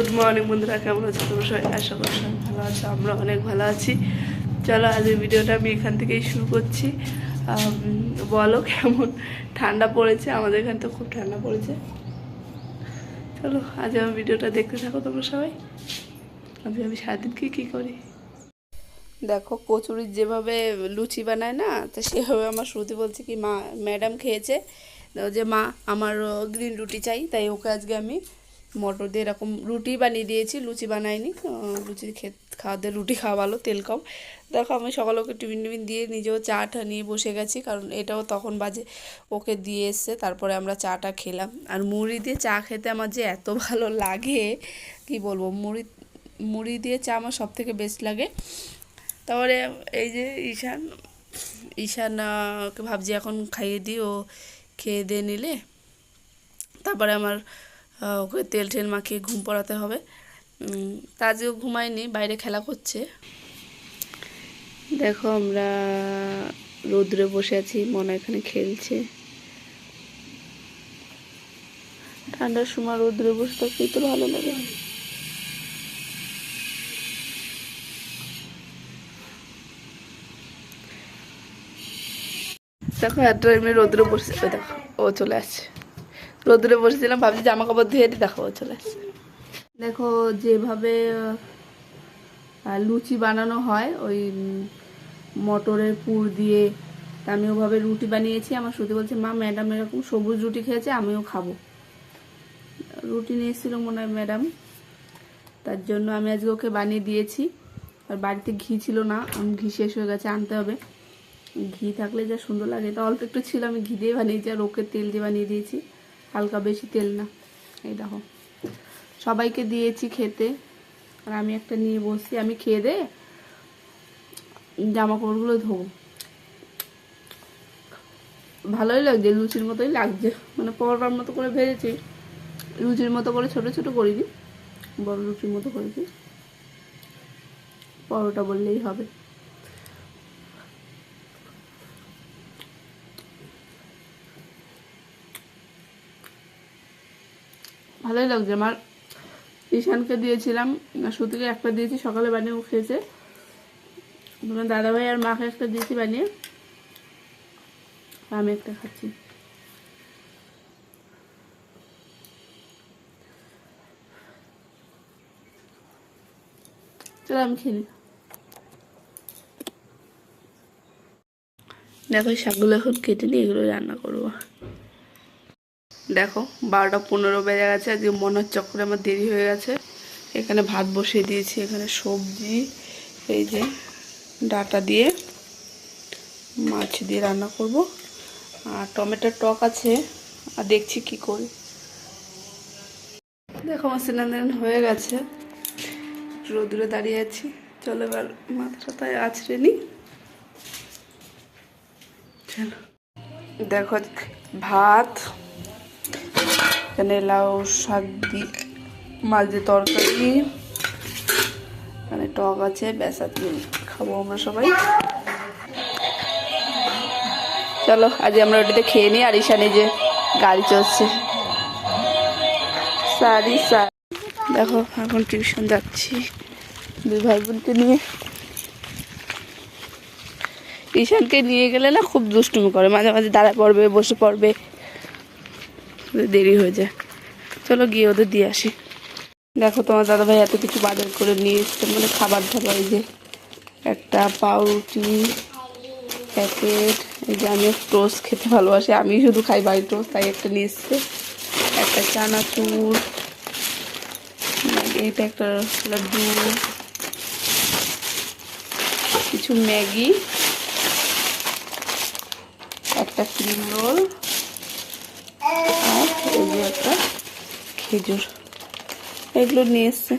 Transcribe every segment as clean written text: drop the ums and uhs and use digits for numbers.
Good morning বন্ধুরা, কেমন আছো তোমরা সবাই? আশা করি সবাই ভালো আছো, আমরা অনেক ভালো আছি। চলো আজকের ভিডিওটা আমি এখান থেকেই শুরু করছি। বলো কেমন ঠান্ডা পড়েছে, আমাদের এখানে তো খুব ঠান্ডা পড়েছে। চলো আজ আমার ভিডিওটা দেখতে থাকো তোমরা সবাই। আমি সারাদিন কী করি দেখো। কচুরির যেভাবে লুচি বানায় না, তো সেভাবে আমার শ্রুতি বলছে কি মা ম্যাডাম খেয়েছে যে মা আমার গ্রিন রুটি চাই, তাই ওকে আজকে আমি মটর দিয়ে এরকম রুটি বানিয়ে দিয়েছি, লুচি বানাইনি। লুচি খাওয়াতে রুটি খাওয়া ভালো, তেল কম। দেখো আমি সকালে ওকে টিফিন দিয়ে নিজেও চাটা নিয়ে বসে গেছি, কারণ এটাও তখন বাজে ওকে দিয়ে এসছে, তারপরে আমরা চাটা খেলাম। আর মুড়ি দিয়ে চা খেতে আমার যে এত ভালো লাগে কি বলবো, মুড়ি দিয়ে চা আমার সব থেকে বেস্ট লাগে। তারপরে এই যে ঈশানকে ভাবছি এখন খাইয়ে দিই, ও খেয়ে দিয়ে নিলে তারপরে আমার ওকে তেল টেল মাখিয়ে ঘুম পড়াতে হবে। তা আজকেও ঘুমায়নি, বাইরে খেলা করছে। দেখো আমরা রোদ্রে বসে আছি, মনে এখানে খেলছে। ঠান্ডার সময় রোদ্রে বসে থাকতেই তো ভালো লাগে। দেখো এত এমনি রোদ্রে বসে, দেখো ও চলে আসছে। রোদ্রে বসেছিলাম, ভাবছি জামা কাপড় ধুয়ে দিই, দেখো ও চলে আসছে। দেখো যেভাবে লুচি বানানো হয় ওই মটরের পুর দিয়ে, আমি ওভাবে রুটি বানিয়েছি। আমার শ্রুতি বলছে মা ম্যাডাম এরকম সবুজ রুটি খেয়েছে, আমিও খাবো। রুটি নিয়ে এসেছিল মনে হয় ম্যাডাম, তার জন্য আমি আজকে ওকে বানিয়ে দিয়েছি। আর বাড়িতে ঘি ছিল না, ঘি শেষ হয়ে গেছে, আনতে হবে। ঘি থাকলে যা সুন্দর লাগে, তা অল্প একটু ছিল, আমি ঘি দিয়ে বানিয়েছি। আর ওকে তেল দিয়ে বানিয়ে দিয়েছি, হালকা, বেশি তেল না। এই দেখো সবাইকে দিয়েছি খেতে, আর আমি একটা নিয়ে বসছি। আমি খেয়ে দে জামা কাপড়গুলো ধোবো। ভালোই লাগছে, লুচির মতোই লাগছে, মানে পরোটার মতো করে ভেজেছি, লুচির মতো করে ছোট ছোট করিনি, বড় লুচির মতো করেছি। পরোটা বললেই হবে। ভালোই লাগছে। আমার ঈশানকে দিয়েছিলাম, শ্রুতিকে একটা দিয়েছি, সকালে বানিয়ে ও খেয়েছে। তোমার দাদাভাই আর মাকে একটা দিয়েছি বানিয়ে, আমি একটা খাচ্ছি। চলো আমি খেলি। দেখো শাকগুলো এখন কেটে নিয়ে এগুলো রান্না করবো। দেখো 12টা 15 বেজে গেছে, আজকে মনের চক্করে আমার দেরি হয়ে গেছে। এখানে ভাত বসিয়ে দিয়েছি, এখানে সবজি, এই যে ডাটা দিয়ে মাছ দিয়ে রান্না করব, আর টমেটোর টক আছে, আর দেখছি কি করি। দেখো আমার স্নান হয়ে গেছে, রোদুরে দাঁড়িয়ে আছি। চলো এবার মাথাটা তাই আছড়ে নি। চলো দেখো ভাত, এখানে লাউ শাক দিয়ে মাছ দিয়ে তরকারি, এখানে টক আছে, বেসা দিয়ে খাবো আমরা সবাই। চলো আজ আমরা ওটাতে খেয়ে নিই। আর ঈশানে যে গাড়ি চলছে, দেখো এখন টিউশন যাচ্ছি দুই ভাই বোনকে নিয়ে। ঈশানকে নিয়ে গেলে না খুব দুষ্টুমি করে, মাঝে মাঝে দাঁড়ায় পড়বে, বসে পড়বে, দেরি হয়ে যায়। চলো গিয়ে ওদের দিয়ে আসি। দেখো তোমার দাদাভাই এত কিছু বাজার করে নিয়ে এসছে, মানে খাবার দাবার। এই যে একটা পাউরুটি প্যাকেট, এই যে আমি টোস্ট খেতে ভালোবাসি, আমি শুধু খাই বাড়ির টোস্ট, তাই একটা নিয়ে এসছে। একটা চানাচুর, এটা একটা লাড্ডু, কিছু ম্যাগি, একটা ক্রিম রোল, আর এই যে একটা খেজুর, এগুলো নিয়ে এসছে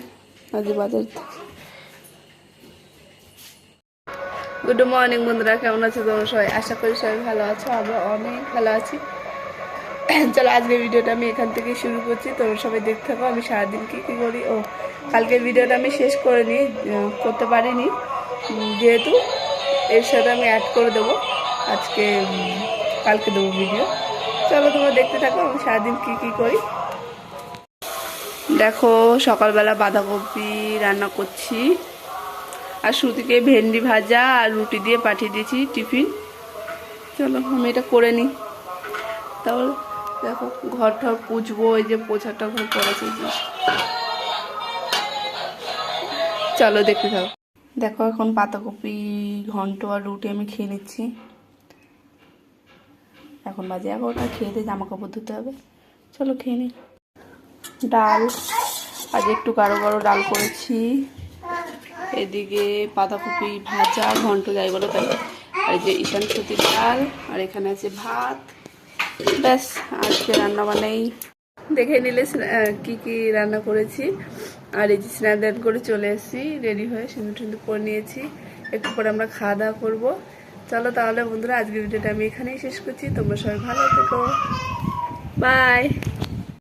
আজ বাজার থেকে। গুড মর্নিং বন্ধুরা, কেমন আছো তোমরা সবাই? আশা করি সবাই ভালো আছো, আমরা অনেক ভালো আছি। চলো আজকের ভিডিওটা আমি এখান থেকে শুরু করছি, তোমরা সবাই দেখতে থাকো আমি সারাদিন কী করি। ও কালকের ভিডিওটা আমি শেষ করে করতে পারিনি, যেহেতু এর সাথে আমি অ্যাড করে দেবো আজকে, কালকে দেবো ভিডিও। চলো তোমরা দেখতে থাকো আমি সারাদিন কী করি। দেখো সকালবেলা বাঁধাকপি রান্না করছি, আর শ্রুতিকে ভেন্ডি ভাজা আর রুটি দিয়ে পাঠিয়ে দিয়েছি টিফিন। চলো আমি এটা করে নিই। তাহলে দেখো ঘর ঠর পুছবো, ওই যে পোছাটা ঘর পড়েছে। চলো দেখতে থাকো। দেখো এখন পাতাকপি ঘন্ট আর রুটি আমি খেয়ে নিচ্ছি। এখন বাজে 11টা, খেয়ে দিয়ে জামা কাপড় ধুতে হবে। চলো খেয়ে নিই। ডাল, আজ একটু গাঢ় গাঢ় ডাল করেছি। এদিকে বাঁধাকপি ভাজা, ঘন্ট যাই বলো তাই, আর যে ঈশান সতীর ডাল, আর এখানে আছে ভাত। ব্যাস, আজকে রান্না বান্নাই দেখে নিলে কি কি রান্না করেছি। আর এই যে স্নান দান করে চলে এসেছি, রেডি হয়ে সিঁদুর টিন্দুর পরে নিয়েছি। একটু পরে আমরা খাওয়া দাওয়া করবো। চলো তাহলে বন্ধুরা, আজকের ভিডিওটা আমি এখানেই শেষ করছি। তোমরা সবাই ভালো থেকো, বাই।